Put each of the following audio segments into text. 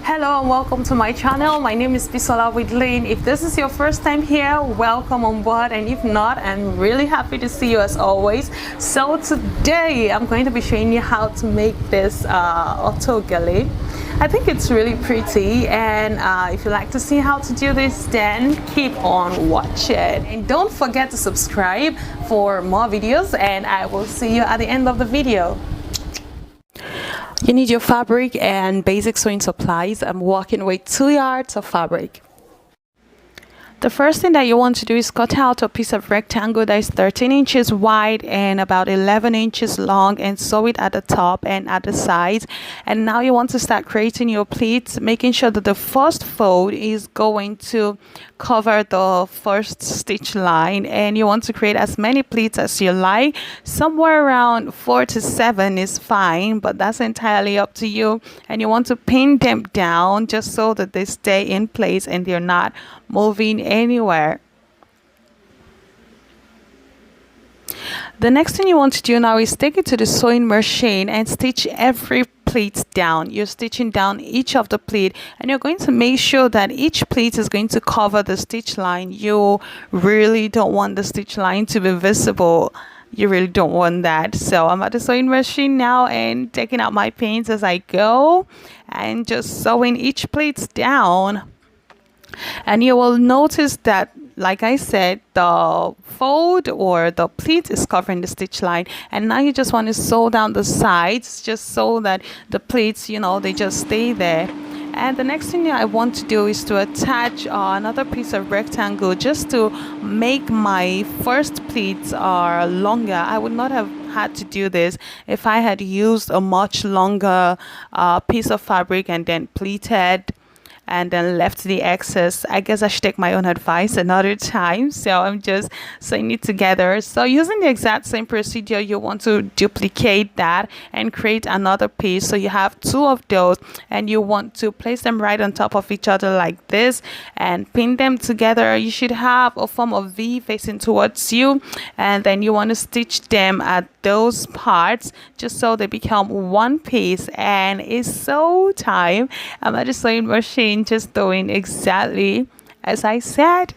Hello and welcome to my channel. My name is Bisola with Lane. If this is your first time here, welcome on board, and if not, I'm really happy to see you as always. So today I'm going to be showing you how to make this Auto Gele. I think it's really pretty, and if you like to see how to do this, then keep on watching, and don't forget to subscribe for more videos, and I will see you at the end of the video. You need your fabric and basic sewing supplies. I'm working with 2 yards of fabric. The first thing that you want to do is cut out a piece of rectangle that is 13 inches wide and about 11 inches long, and sew it at the top and at the sides. And now you want to start creating your pleats, making sure that the first fold is going to cover the first stitch line, and you want to create as many pleats as you like. Somewhere around 4 to 7 is fine, but that's entirely up to you. And you want to pin them down just so that they stay in place and they're not moving anywhere. The next thing you want to do now is take it to the sewing machine and stitch every pleat down. You're stitching down each of the pleat, and you're going to make sure that each pleat is going to cover the stitch line. You really don't want the stitch line to be visible. You really don't want that. So I'm at the sewing machine now and taking out my pins as I go and just sewing each pleat down. And you will notice that, like I said, the fold or the pleat is covering the stitch line, and now you just want to sew down the sides just so that the pleats, they just stay there. And the next thing I want to do is to attach another piece of rectangle just to make my first pleats are longer. I would not have had to do this if I had used a much longer piece of fabric and then pleated and then left the excess. I guess I should take my own advice another time. So I'm just sewing it together. So using the exact same procedure, you want to duplicate that and create another piece. So you have 2 of those, and you want to place them right on top of each other like this and pin them together. You should have a form of V facing towards you, and then you want to stitch them at those parts just so they become one piece. And it's sew time. I'm at the sewing machine just doing exactly as I said.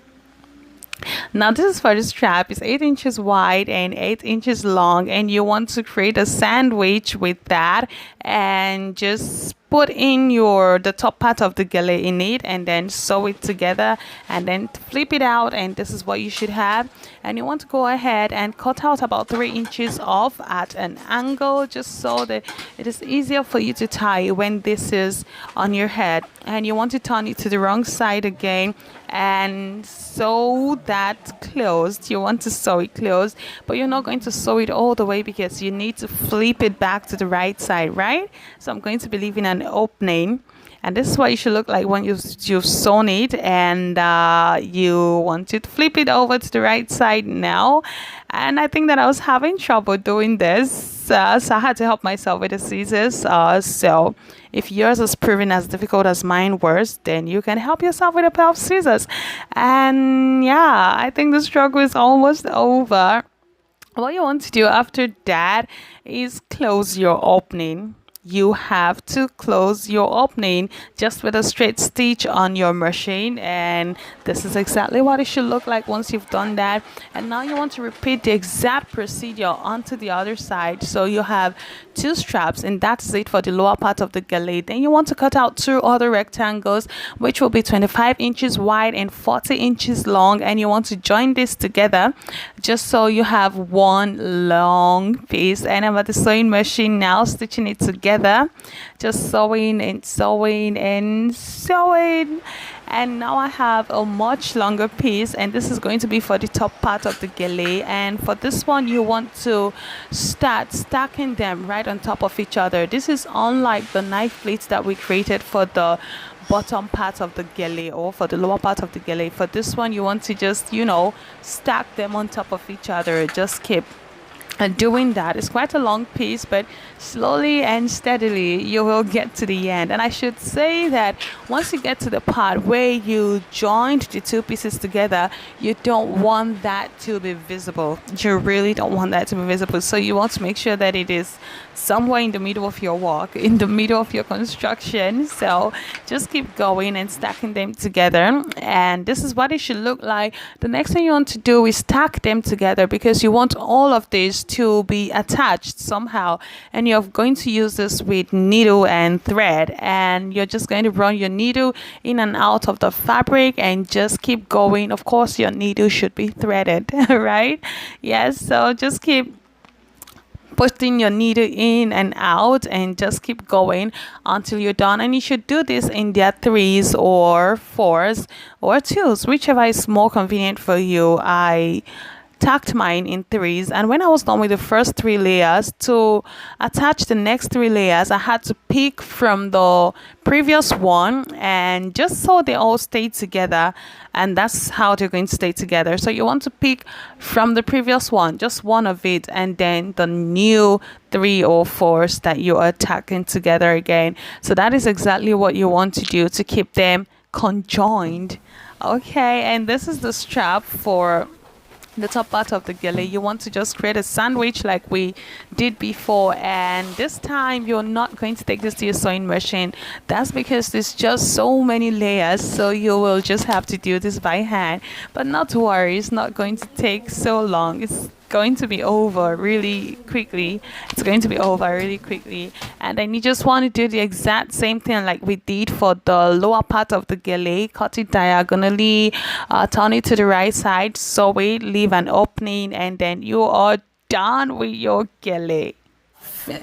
Now this is for the strap. It's 8 inches wide and 8 inches long, and you want to create a sandwich with that and just put in the top part of the gele in it, and then sew it together and then flip it out, and this is what you should have. And you want to go ahead and cut out about 3 inches off at an angle just so that it is easier for you to tie when this is on your head. And you want to turn it to the wrong side again and sew that closed. You want to sew it closed, but you're not going to sew it all the way because you need to flip it back to the right side, right? So I'm going to be leaving an opening, and this is what you should look like when you've sewn it, and you want to flip it over to the right side now. And I think that I was having trouble doing this, so I had to help myself with the scissors. So if yours is proving as difficult as mine was, then you can help yourself with a pair of scissors. And yeah, I think the struggle is almost over. What you want to do after that is close your opening. You have to close your opening just with a straight stitch on your machine, and this is exactly what it should look like once you've done that. And now you want to repeat the exact procedure onto the other side. So you have 2 straps, and that's it for the lower part of the gele. Then you want to cut out 2 other rectangles, which will be 25 inches wide and 40 inches long, and you want to join this together just so you have one long piece. And I'm at the sewing machine now, stitching it together, just sewing and sewing and sewing. And now I have a much longer piece, and this is going to be for the top part of the gele. And for this one, you want to start stacking them right on top of each other. This is unlike the knife pleats that we created for the bottom part of the gele or for the lower part of the gele. For this one, you want to just stack them on top of each other. Just keep and doing that. It's quite a long piece, but slowly and steadily you will get to the end. And I should say that once you get to the part where you joined the two pieces together, you don't want that to be visible. You really don't want that to be visible. So you want to make sure that it is somewhere in the middle of your work, in the middle of your construction. So just keep going and stacking them together, and this is what it should look like. The next thing you want to do is stack them together, because you want all of this to be attached somehow, and you're going to use this with needle and thread, and you're just going to run your needle in and out of the fabric and just keep going. Of course your needle should be threaded right? Yes, so just keep putting your needle in and out and just keep going until you're done. And you should do this in their 3s or 4s or 2s, whichever is more convenient for you. I tacked mine in 3s, and when I was done with the first 3 layers, to attach the next 3 layers I had to pick from the previous one, and just so they all stay together, and that's how they're going to stay together. So you want to pick from the previous one, just one of it, and then the new 3 or 4s that you are tacking together again. So that is exactly what you want to do to keep them conjoined. Okay, and this is the strap for the top part of the galley. You want to just create a sandwich like we did before, and this time you're not going to take this to your sewing machine. That's because there's just so many layers, so you will just have to do this by hand. But not to worry, it's not going to take so long. It's going to be over really quickly. It's going to be over really quickly. And then you just want to do the exact same thing like we did for the lower part of the galley. Cut it diagonally, turn it to the right side, sew it, leave an opening, and then you are done with your galley.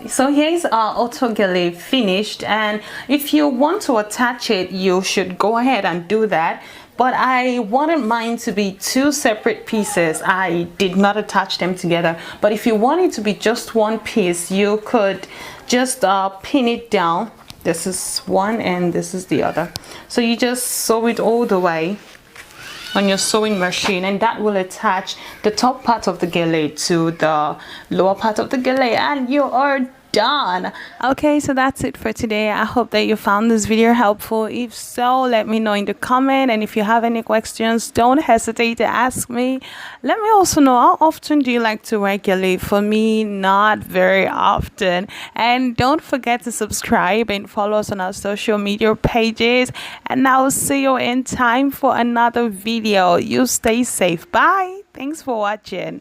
So here's our Auto Gele finished, and if you want to attach it, you should go ahead and do that. But I wanted mine to be 2 separate pieces. I did not attach them together. But if you want it to be just one piece, you could just pin it down. This is one and this is the other. So you just sew it all the way on your sewing machine, and that will attach the top part of the galley to the lower part of the galley, and you are done. Okay, so that's it for today. I hope that you found this video helpful. If so, let me know in the comment, and if you have any questions, don't hesitate to ask me. Let me also know, how often do you like to wear galley? For me, not very often. And don't forget to subscribe and follow us on our social media pages, and I'll see you in time for another video. You stay safe. Bye. Thanks for watching.